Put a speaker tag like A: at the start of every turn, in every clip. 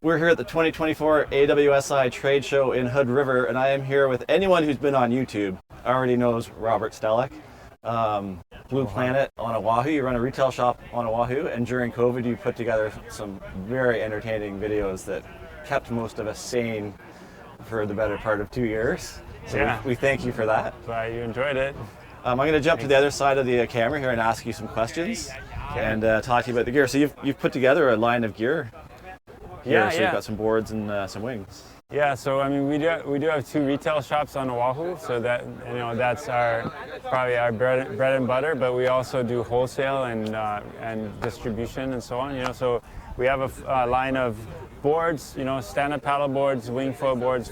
A: We're here at the 2024 AWSI trade show in Hood River, and I am here with anyone who's been on YouTube already knows Robert Stelleck. Blue Planet on Oahu. You run a retail shop on Oahu, and during COVID you put together some very entertaining videos that kept most of us sane for the better part of 2 years. So
B: yeah.
A: we thank you for that.
B: Glad you enjoyed it.
A: I'm going to jump to the other side of the camera here and ask you some questions and talk to you about the gear. So you've put together a line of gear here. So you've got some boards and some wings.
B: Yeah, so I mean we do have 2 retail shops on Oahu, so that that's probably our bread and butter. But we also do wholesale and distribution and so on. So we have a line of boards, stand-up paddle boards, wing foil boards,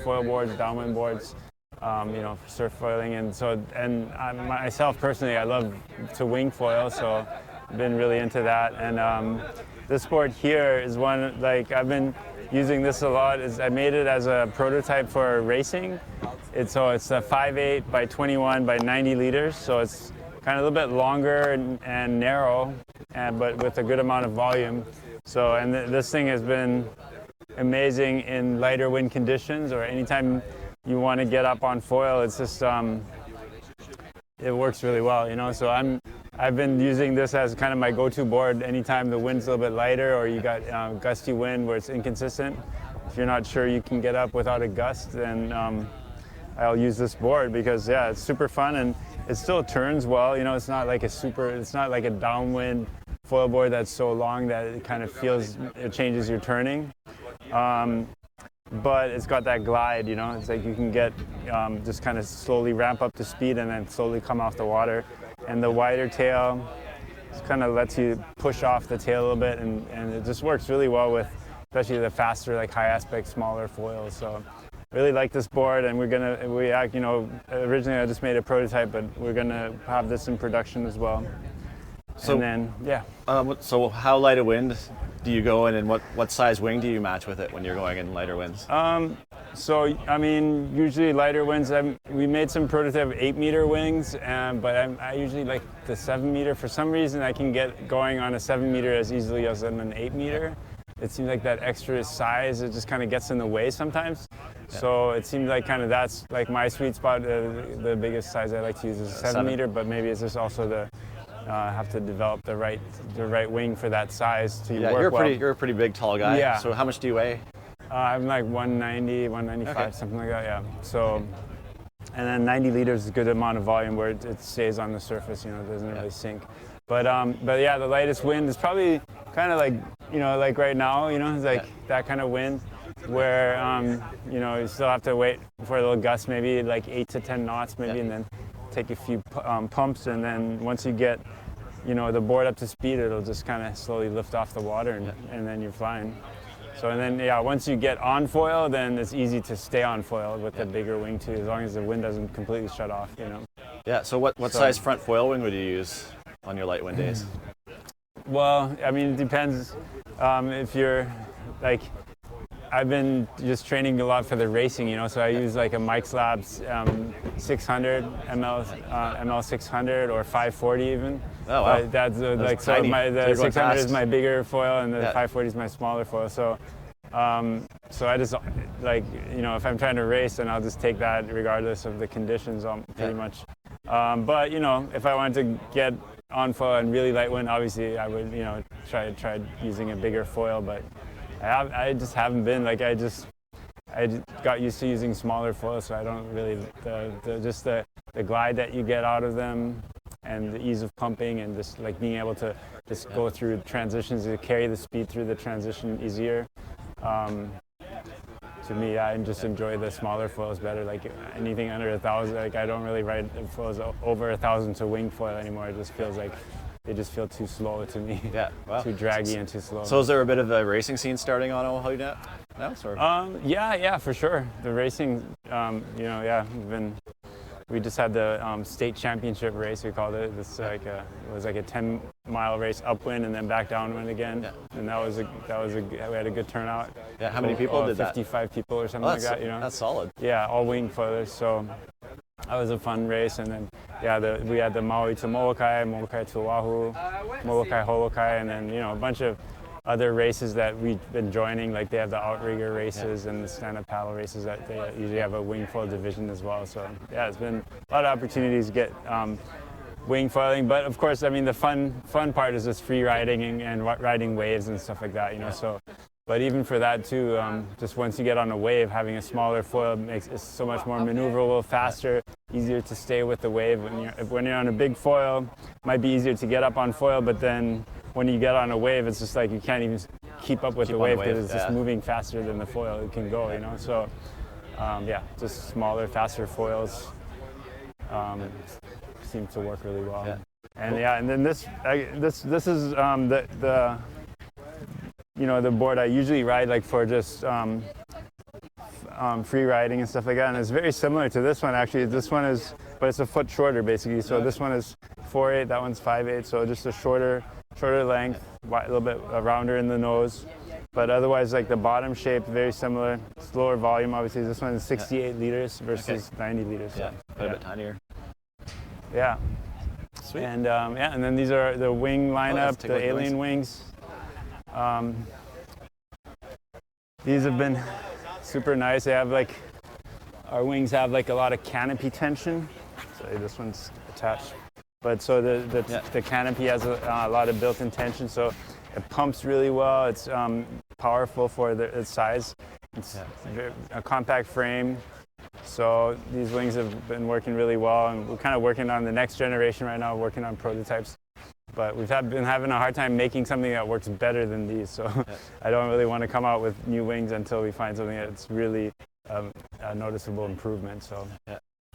B: downwind boards, for surf foiling, and myself personally, I love to wing foil, so I've been really into that. And this board here is one, I've been using this a lot. I made it as a prototype for racing. It's a 5.8 by 21 by 90 liters, so it's kind of a little bit longer and narrow, but with a good amount of volume. So, and this thing has been amazing in lighter wind conditions, or anytime you want to get up on foil. It's just it works really well, So I've been using this as kind of my go-to board anytime the wind's a little bit lighter, or you got gusty wind where it's inconsistent. If you're not sure you can get up without a gust, then I'll use this board because it's super fun and it still turns well. It's not like a downwind foil board that's so long that it kind of it changes your turning. But it's got that glide, It's like you can get just kind of slowly ramp up to speed and then slowly come off the water. And the wider tail just kind of lets you push off the tail a little bit, and it just works really well with especially the faster, high aspect, smaller foils. So really like this board, and originally I just made a prototype, but we're gonna have this in production as well.
A: So
B: and then
A: so how light a wind do you go in, and what size wing do you match with it when you're going in lighter winds?
B: So I mean, usually lighter winds. We made some prototype 8-meter wings, but I usually like the 7-meter. For some reason, I can get going on a 7-meter as easily as on an 8-meter. It seems like that extra size, it just kind of gets in the way sometimes. Yeah. So it seems like kind of that's like my sweet spot. The biggest size I like to use is a 7-meter, but maybe it's just also have to develop the right wing for that size to work well.
A: You're a pretty big, tall guy.
B: Yeah.
A: So how much do you weigh?
B: I'm like 190, 195, something like that, yeah. So, and then 90 liters is a good amount of volume where it stays on the surface, it doesn't really sink. But yeah, the lightest wind is probably kind of like right now, it's like that kind of wind where, you still have to wait for a little gust, maybe like 8 to 10 knots maybe, and then take a few pumps, and then once you get, the board up to speed, it'll just kind of slowly lift off the water, and then you're flying. So, and then, once you get on foil, then it's easy to stay on foil with the bigger wing too, as long as the wind doesn't completely shut off,
A: Yeah, so what size front foil wing would you use on your light wind days?
B: Well, I mean, it depends. If you're, I've been just training a lot for the racing, so I use like a Mike's Labs 600, ML 600 or 540 even.
A: Oh, wow.
B: That's
A: so
B: the 600 is my bigger foil and the 540 is my smaller foil. So I just if I'm trying to race, then I'll just take that regardless of the conditions pretty much. But if I wanted to get on foil and really light wind, obviously I would try using a bigger foil, but I just haven't been I got used to using smaller foils, so I don't really the glide that you get out of them and the ease of pumping and just being able to just go through transitions to carry the speed through the transition easier. To me, I just enjoy the smaller foils better. Anything under 1,000, I don't really ride foils over 1,000 to wing foil anymore. It just feels like they just feel too slow to me. Yeah, wow. Too draggy and too slow.
A: So is there a bit of a racing scene starting on Oahu now?
B: Yeah, for sure. The racing, we just had the state championship race, we called it. It was like a 10-mile race upwind and then back downwind again. Yeah. And we had a good turnout.
A: Yeah, how many people did
B: 55 people or something like that,
A: That's solid.
B: Yeah, all wing foilers. So that was a fun race. And then, we had the Maui to Molokai, Molokai to Oahu, Molokai, Holokai, and then, a bunch of other races that we've been joining, like they have the outrigger races and the stand-up paddle races that they usually have a wing foil division as well. So yeah, it's been a lot of opportunities to get wing foiling, but of course, I mean, the fun part is just free riding and riding waves and stuff like that, you know. So, but even for that too, just once you get on a wave, having a smaller foil makes it so much more maneuverable, faster, easier to stay with the wave. When you're on a big foil, it might be easier to get up on foil, but then when you get on a wave, it's just like you can't even keep up with the wave because it's just moving faster than the foil it can go, you know. So yeah, just smaller, faster foils seem to work really well.
A: Yeah.
B: And yeah, and then this is the you know, the board I usually ride like for just free riding and stuff like that, and it's very similar to this one actually. This one is, but it's a foot shorter basically. So this one is 4/8, that one's 5/8. So just a shorter length, a little bit rounder in the nose, but otherwise like the bottom shape very similar. It's lower volume obviously. This one is 68 liters versus 90 liters.
A: Yeah, quite a bit tinier.
B: Yeah.
A: Sweet.
B: And yeah, and then these are the wing lineup, the alien wings. These have been super nice. They have like, our wings have like a lot of canopy tension. So this one's attached. But so the canopy has a lot of built-in tension, so it pumps really well. It's powerful for its size. It's a compact frame. So these wings have been working really well, and we're kind of working on the next generation right now, working on prototypes. But we've been having a hard time making something that works better than these. So I don't really want to come out with new wings until we find something that's really a noticeable improvement. So.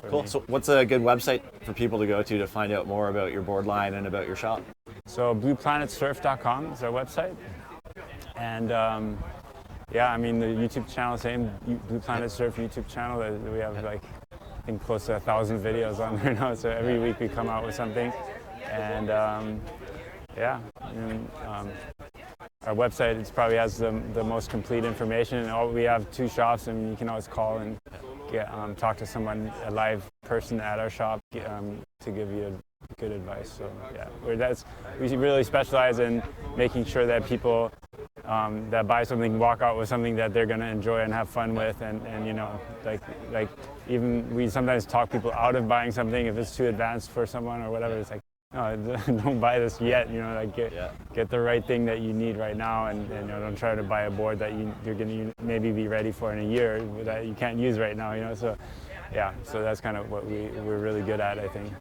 A: Cool. So what's a good website for people to go to find out more about your board line and about your shop?
B: So blueplanetsurf.com is our website. And yeah, I mean, the YouTube channel, same Blue Planet Surf YouTube channel. We have like, I think close to 1,000 videos on there now. So every week we come out with something. And yeah, and, our website probably has the most complete information. And we have 2 shops, and you can always call and talk to someone, a live person at our shop, to give you good advice. So yeah, we really specialize in making sure that people that buy something walk out with something that they're going to enjoy and have fun with, and you know, like even we sometimes talk people out of buying something if it's too advanced for someone or whatever. It's like, no, don't buy this yet. You know, like get the right thing that you need right now, and you know, don't try to buy a board that you're going to maybe be ready for in a year that you can't use right now. You know, so yeah, so that's kind of what we're really good at, I think.